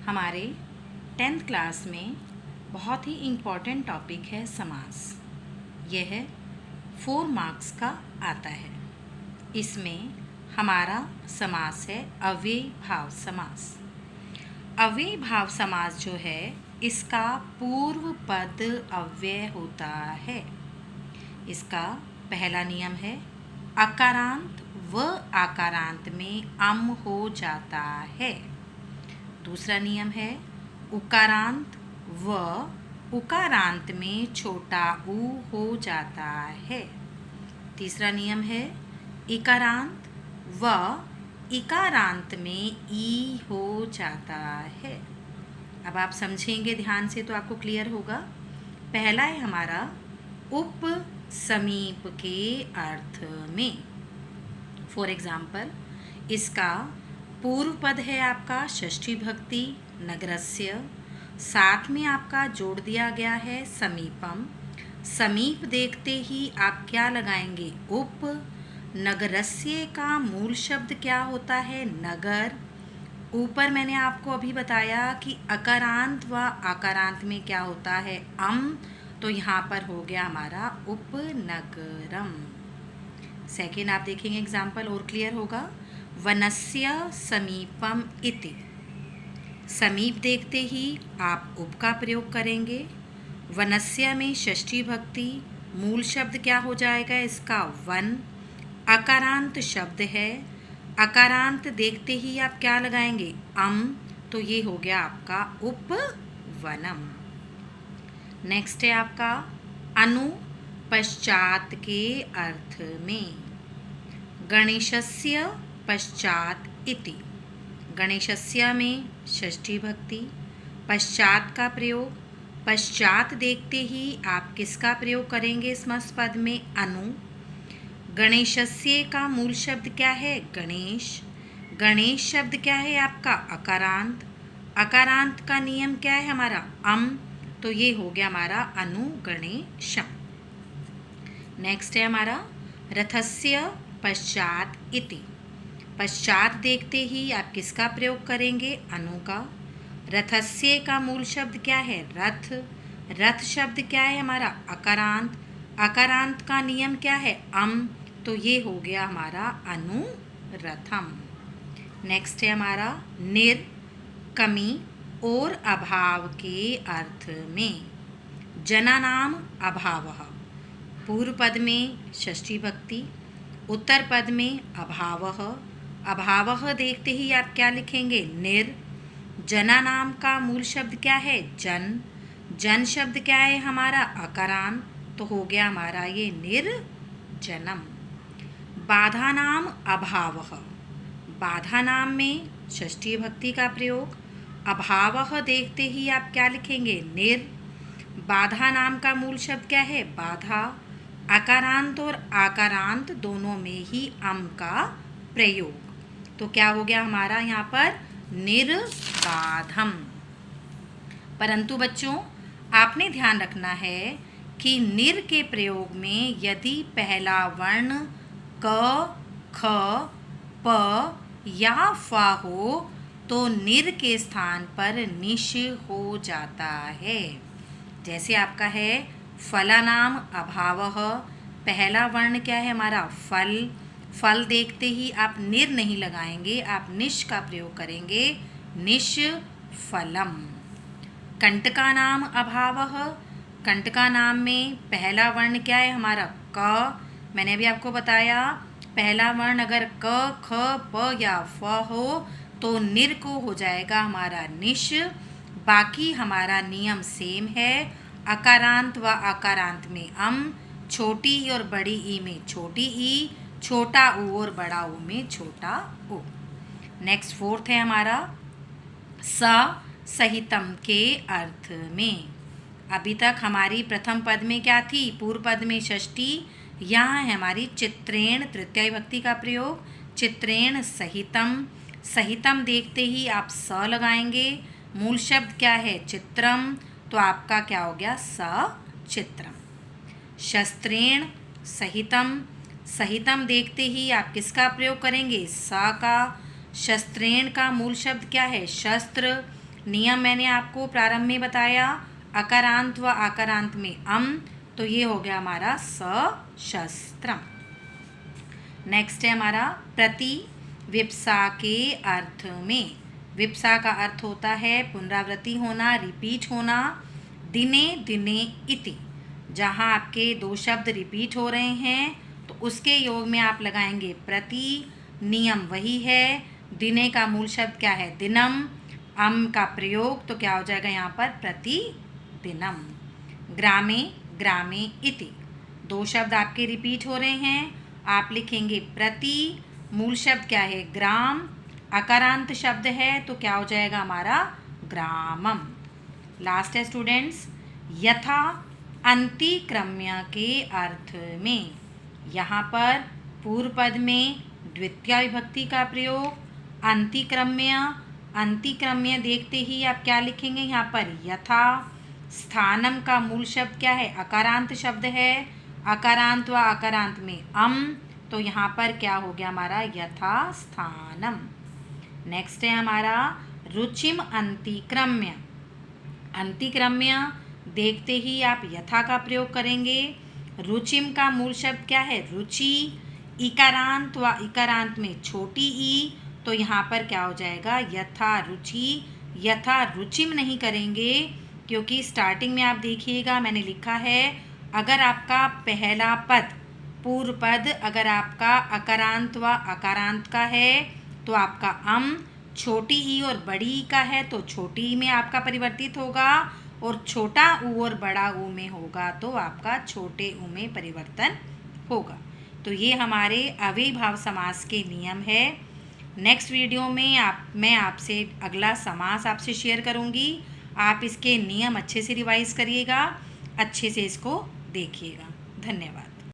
हमारे 10th class में बहुत ही इम्पॉर्टेंट टॉपिक है समास। यह 4 मार्क्स का आता है। इसमें हमारा समास है अव्ययीभाव समास। अव्ययीभाव समास जो है इसका पूर्व पद अव्यय होता है। इसका पहला नियम है अकारांत व आकारांत में अम हो जाता है। दूसरा नियम है उकारांत व उकारांत में छोटा ऊ हो जाता है। तीसरा नियम है इकारांत व इकारांत में ई हो जाता है। अब आप समझेंगे ध्यान से तो आपको क्लियर होगा। पहला है हमारा उप समीप के अर्थ में। फॉर एग्जाम्पल इसका पूर्व पद है आपका षष्ठी भक्ति नगरस्य, साथ में आपका जोड़ दिया गया है समीपम। समीप देखते ही आप क्या लगाएंगे उप। नगरस्य का मूल शब्द क्या होता है नगर। ऊपर मैंने आपको अभी बताया कि अकारांत व आकारांत में क्या होता है अम, तो यहाँ पर हो गया हमारा उपनगरम। सेकेंड आप देखेंगे एग्जाम्पल और क्लियर होगा। वनस्य समीपम इति, समीप देखते ही आप उप का प्रयोग करेंगे। वनस्य में षष्ठी भक्ति, मूल शब्द क्या हो जाएगा इसका वन। अकारांत शब्द है, अकारांत देखते ही आप क्या लगाएंगे अम, तो ये हो गया आपका उपवनम। नेक्स्ट है आपका अनु पश्चात के अर्थ में। गणेशस्य पश्चात इति, गणेशस्य में षष्ठी भक्ति, पश्चात का प्रयोग। पश्चात देखते ही आप किसका प्रयोग करेंगे स्मस पद में अनु। गणेशस्य का मूल शब्द क्या है गणेश। गणेश शब्द क्या है आपका अकारांत। अकारांत का नियम क्या है हमारा अम, तो ये हो गया हमारा अनुगणेशम। नेक्स्ट है हमारा रथस्य पश्चात इति, पश्चात देखते ही आप किसका प्रयोग करेंगे अनु का। रथस्य का मूल शब्द क्या है रथ। रथ शब्द क्या है हमारा अकारांत। अकारांत का नियम क्या है अम, तो ये हो गया हमारा अनुरथम। नेक्स्ट है हमारा निर कमी और अभाव के अर्थ में। जनानाम अभावः, पूर्व पद में षष्ठी भक्ति, उत्तर पद में अभावः। अभावः देखते ही आप क्या लिखेंगे निर। जनानाम का मूल शब्द क्या है जन। जन शब्द क्या है हमारा अकारांत, तो हो गया हमारा ये निर्जनम। बाधा नाम अभावः, बाधा नाम में षष्ठी भक्ति का प्रयोग। अभावः देखते ही आप क्या लिखेंगे निर। बाधा नाम का मूल शब्द क्या है बाधा। अकारांत और आकारांत दोनों में ही अम का प्रयोग, तो क्या हो गया हमारा यहाँ पर निर्बाधम। परंतु बच्चों आपने ध्यान रखना है कि निर के प्रयोग में यदि पहला वर्ण क ख प या फा हो तो निर के स्थान पर निश हो जाता है। जैसे आपका है फलानाम अभावः, पहला वर्ण क्या है हमारा फल। फल देखते ही आप निर नहीं लगाएंगे, आप निश का प्रयोग करेंगे निश फलम। कंटका नाम अभावः, कंटका नाम में पहला वर्ण क्या है हमारा क। मैंने अभी आपको बताया पहला वर्ण अगर क ख प या फ हो तो निर को हो जाएगा हमारा निश। बाकी हमारा नियम सेम है, अकारांत व आकारांत में अम, छोटी ई और बड़ी ई में छोटी ई, छोटा ऊ और बड़ा ऊ में छोटा ऊ। नेक्स्ट फोर्थ है हमारा स सहितम के अर्थ में। अभी तक हमारी प्रथम पद में क्या थी पूर्व पद में षष्ठी, यहाँ है हमारी चित्रेण तृतीय भक्ति का प्रयोग। चित्रेण सहितम, सहितम देखते ही आप स लगाएंगे। मूल शब्द क्या है चित्रम, तो आपका क्या हो गया सचित्रम। शस्त्रेण सहितम, सहितम देखते ही आप किसका प्रयोग करेंगे स का। शस्त्रेण का मूल शब्द क्या है शस्त्र। नियम मैंने आपको प्रारंभ में बताया, अकारांत व आकारांत में अम, तो ये हो गया हमारा सशस्त्रम। नेक्स्ट है हमारा प्रति। विप्सा के अर्थ में, विप्सा का अर्थ होता है पुनरावृत्ति होना, रिपीट होना। दिने दिने इति, जहाँ आपके दो शब्द रिपीट हो रहे हैं तो उसके योग में आप लगाएंगे प्रति। नियम वही है, दिने का मूल शब्द क्या है, दिनम। अम का प्रयोग तो क्या हो जाएगा यहाँ पर, प्रतिदिनम। ग्रामे ग्रामे इति, दो शब्द आपके रिपीट हो रहे हैं, आप लिखेंगे प्रति। मूल शब्द क्या है, ग्राम। अकारांत शब्द है तो क्या हो जाएगा हमारा, ग्रामम। लास्ट है स्टूडेंट्स, यथा अंतिक्रम्य के अर्थ में। यहाँ पर पूर्व पद में द्वितीय विभक्ति का प्रयोग, अंतिक्रम्य। अंतिक्रम्य देखते ही आप क्या लिखेंगे यहाँ पर, यथा। स्थानम का मूल शब्द क्या है, अकारांत शब्द है, अकारांत व अकारांत में अम, तो यहाँ पर क्या हो गया हमारा, यथा स्थानम। नेक्स्ट है हमारा रुचिम अंतिक्रम्य। अंतिक्रम्य देखते ही आप यथा का प्रयोग करेंगे। रुचिम का मूल शब्द क्या है, रुचि। इकारांत व इकारांत में छोटी ई, तो यहाँ पर क्या हो जाएगा, यथा रुचि। यथा रुचिम नहीं करेंगे क्योंकि स्टार्टिंग में आप देखिएगा मैंने लिखा है, अगर आपका पहला पद, पूर्व पद अगर आपका अकारांत व अकारांत का है तो आपका अम, छोटी ई और बड़ी ई का है तो छोटी ई में आपका परिवर्तित होगा, और छोटा ऊ और बड़ा ऊ में होगा तो आपका छोटे ऊ में परिवर्तन होगा। तो ये हमारे अव्ययीभाव समास के नियम है। नेक्स्ट वीडियो में मैं आपसे अगला समास आपसे शेयर करूँगी। आप इसके नियम अच्छे से रिवाइज करिएगा, अच्छे से इसको देखिएगा। धन्यवाद।